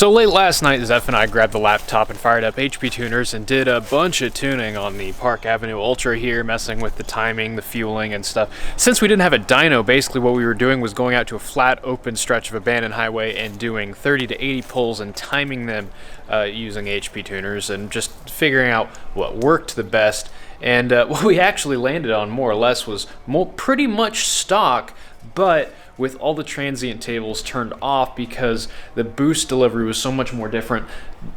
So late last night, Zeph and I grabbed the laptop and fired up HP tuners and did a bunch of tuning on the Park Avenue Ultra here, messing with the timing, the fueling, and stuff. Since we didn't have a dyno, basically what we were doing was going out to a flat, open stretch of abandoned highway and doing 30 to 80 pulls and timing them using HP tuners and just figuring out what worked the best. And what we actually landed on, more or less, was pretty much stock, but with all the transient tables turned off because the boost delivery was so much more different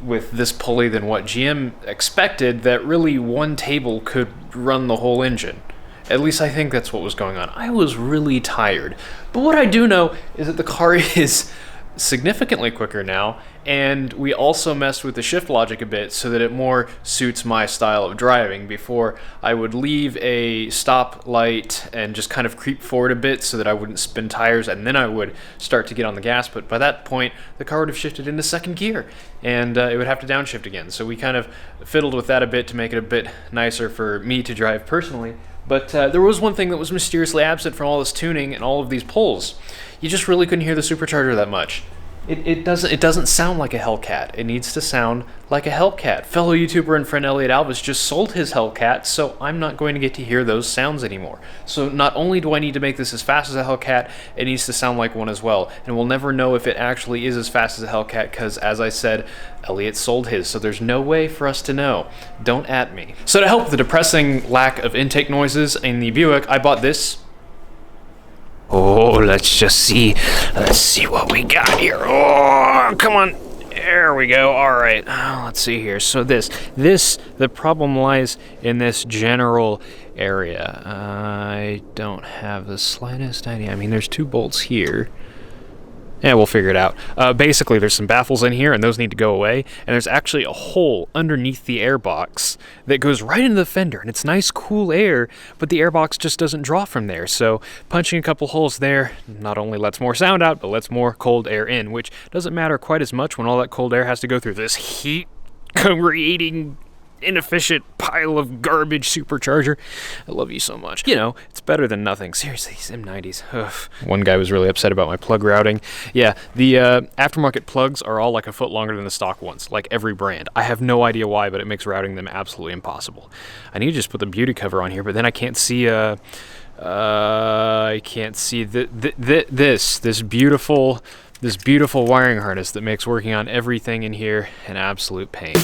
with this pulley than what GM expected, that really one table could run the whole engine. At least I think that's what was going on. I was really tired. But what I do know is that the car is significantly quicker now, and we also messed with the shift logic a bit so that it more suits my style of driving. Before, I would leave a stop light and just kind of creep forward a bit so that I wouldn't spin tires, and then I would start to get on the gas, but by that point the car would have shifted into second gear and it would have to downshift again. So we kind of fiddled with that a bit to make it a bit nicer for me to drive personally. But there was one thing that was mysteriously absent from all this tuning and all of these pulls. You just really couldn't hear the supercharger that much. It doesn't sound like a HELLCAT. It needs to sound like a HELLCAT. Fellow YouTuber and friend Elliot Alvis just sold his HELLCAT, so I'm not going to get to hear those sounds anymore. So not only do I need to make this as fast as a HELLCAT, it needs to sound like one as well. And we'll never know if it actually is as fast as a HELLCAT because, as I said, Elliot sold his, so there's no way for us to know. Don't at me. So to help the depressing lack of intake noises in the Buick, I bought this. Oh, let's see what we got here. Oh, come on. There we go. All right. Let's see here. So the problem lies in this general area. I don't have the slightest idea. I mean, there's two bolts here. Yeah, we'll figure it out. Basically, there's some baffles in here, and those need to go away. And there's actually a hole underneath the airbox that goes right into the fender. And it's nice, cool air, but the airbox just doesn't draw from there. So punching a couple holes there not only lets more sound out, but lets more cold air in, which doesn't matter quite as much when all that cold air has to go through this heat-creating, inefficient pile of garbage supercharger. I love you so much. You know, it's better than nothing. Seriously, these M90s. Ugh. One guy was really upset about my plug routing. Yeah, the aftermarket plugs are all like a foot longer than the stock ones, like every brand. I have no idea why, but it makes routing them absolutely impossible. I need to just put the beauty cover on here, but then I can't see I can't see this beautiful wiring harness that makes working on everything in here an absolute pain.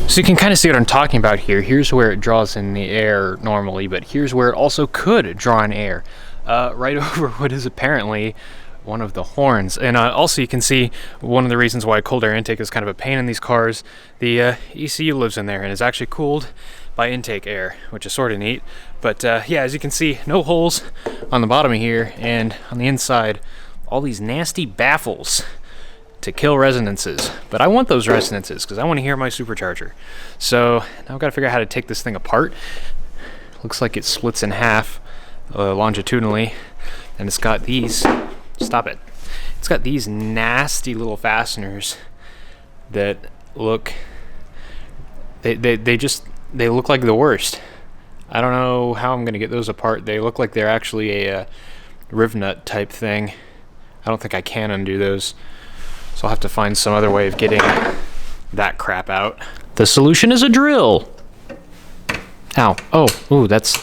So you can kind of see what I'm talking about here. Here's where it draws in the air normally, but here's where it also could draw in air. Right over what is apparently one of the horns. And also you can see one of the reasons why cold air intake is kind of a pain in these cars. The ECU lives in there and is actually cooled by intake air, which is sort of neat. But yeah, as you can see, no holes on the bottom of here, and on the inside, all these nasty baffles to kill resonances. But I want those resonances because I want to hear my supercharger. So now I've got to figure out how to take this thing apart. Looks like it splits in half longitudinally, and it's got these, stop it, it's got these nasty little fasteners that look, they look like the worst. I don't know how I'm going to get those apart. They look like they're actually a riv nut type thing. I don't think I can undo those. So I'll have to find some other way of getting that crap out. The solution is a drill. Ow. Oh, ooh, that's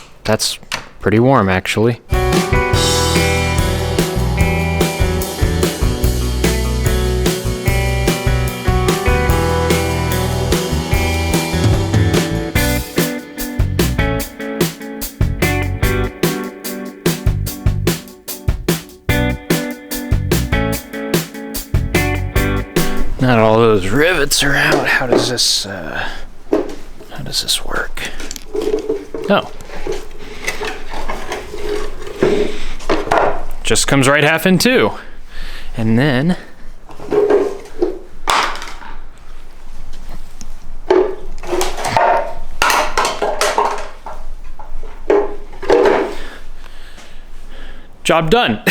pretty warm actually. Not all those rivets are out. How does this work? Oh. Just comes right half in two. And then job done.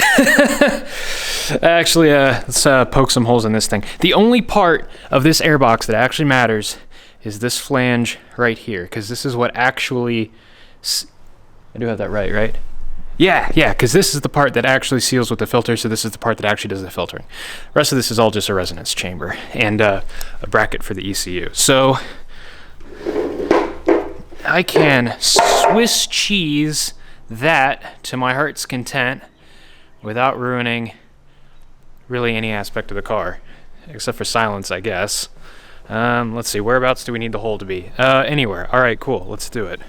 Actually, let's poke some holes in this thing. The only part of this airbox that actually matters is this flange right here, because this is what actually... I do have that right? Yeah, because this is the part that actually seals with the filter, so this is the part that actually does the filtering. The rest of this is all just a resonance chamber and a bracket for the ECU. So I can Swiss cheese that to my heart's content without ruining really any aspect of the car, except for silence, I guess. Let's see, whereabouts do we need the hole to be? Anywhere. All right, cool, let's do it.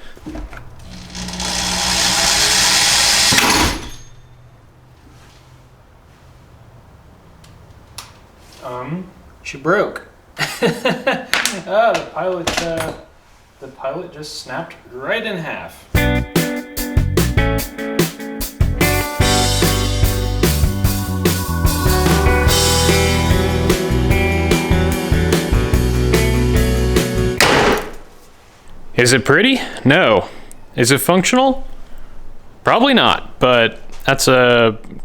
She broke. The pilot just snapped right in half. Is it pretty? No. Is it functional? Probably not, but that's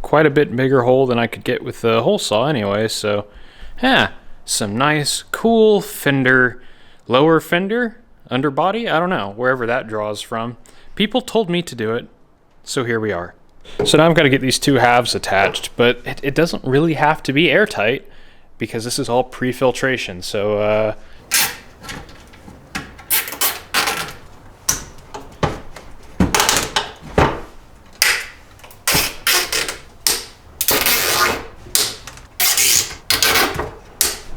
quite a bit bigger hole than I could get with the hole saw anyway, so yeah, some nice cool fender, lower fender, underbody, I don't know, wherever that draws from. People told me to do it, so here we are. So now I've got to get these two halves attached, but it doesn't really have to be airtight because this is all pre-filtration, so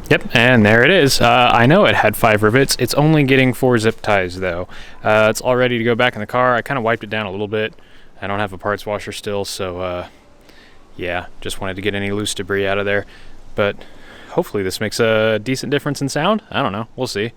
Yep, and there it is. I know it had 5 rivets. It's only getting 4 zip ties though. It's all ready to go back in the car. I kind of wiped it down a little bit. I don't have a parts washer still, so yeah, just wanted to get any loose debris out of there. But hopefully this makes a decent difference in sound. I don't know, we'll see.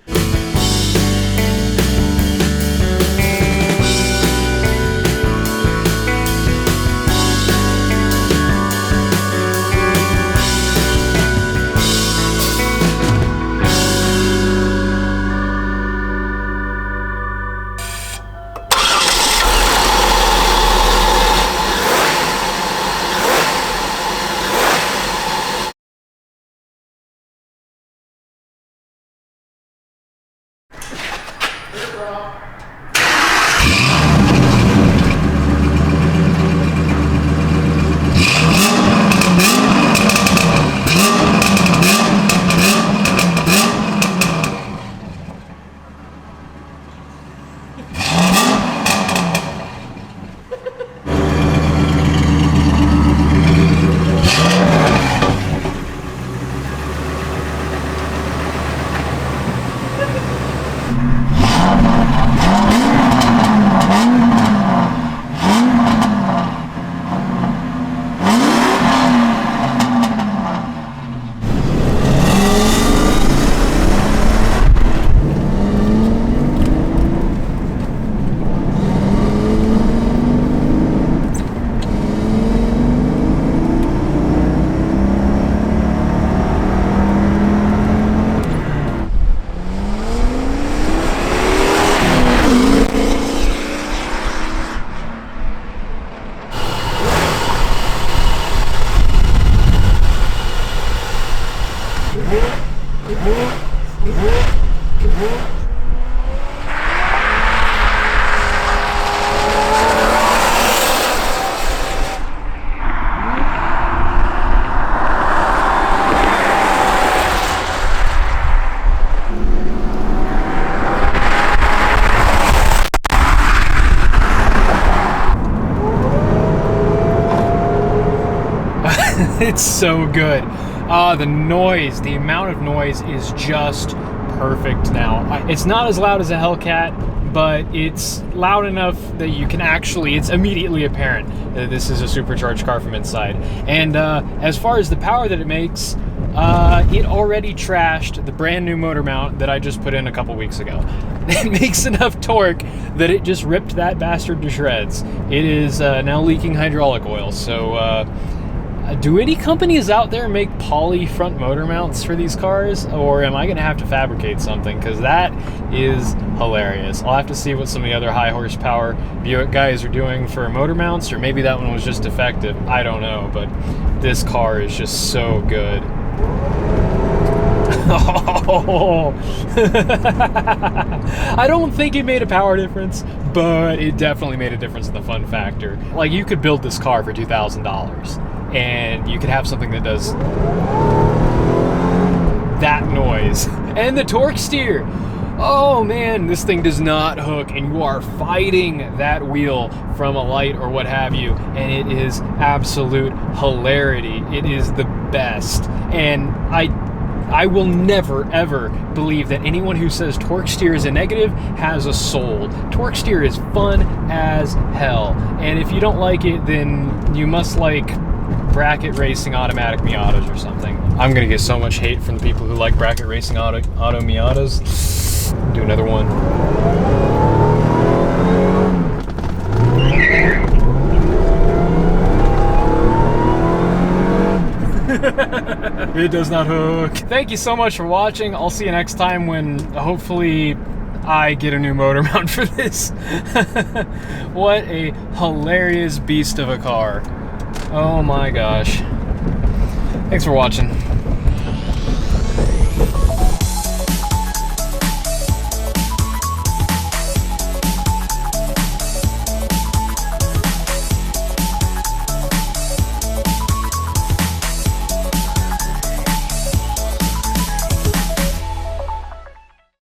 It's so good. The noise, the amount of noise is just perfect now. It's not as loud as a HELLCAT, but it's loud enough that you can actually, it's immediately apparent that this is a supercharged car from inside. And as far as the power that it makes, it already trashed the brand new motor mount that I just put in a couple weeks ago. It makes enough torque that it just ripped that bastard to shreds. It is now leaking hydraulic oil, so Do any companies out there make poly front motor mounts for these cars, or am I going to have to fabricate something? Because that is hilarious. I'll have to see what some of the other high horsepower Buick guys are doing for motor mounts, or maybe that one was just defective. I don't know, but this car is just so good. Oh. I don't think it made a power difference, but it definitely made a difference in the fun factor. Like, you could build this car for $2,000 and you could have something that does that noise. And the torque steer. Oh man, this thing does not hook, and you are fighting that wheel from a light or what have you, and it is absolute hilarity. It is the best. And I will never, ever believe that anyone who says torque steer is a negative has a soul. Torque steer is fun as hell. And if you don't like it, then you must like bracket racing automatic Miatas or something. I'm gonna get so much hate from the people who like bracket racing auto Miatas. Do another one. It does not hook. Thank you so much for watching. I'll see you next time when hopefully I get a new motor mount for this. What a hilarious beast of a car. Oh my gosh. Thanks for watching.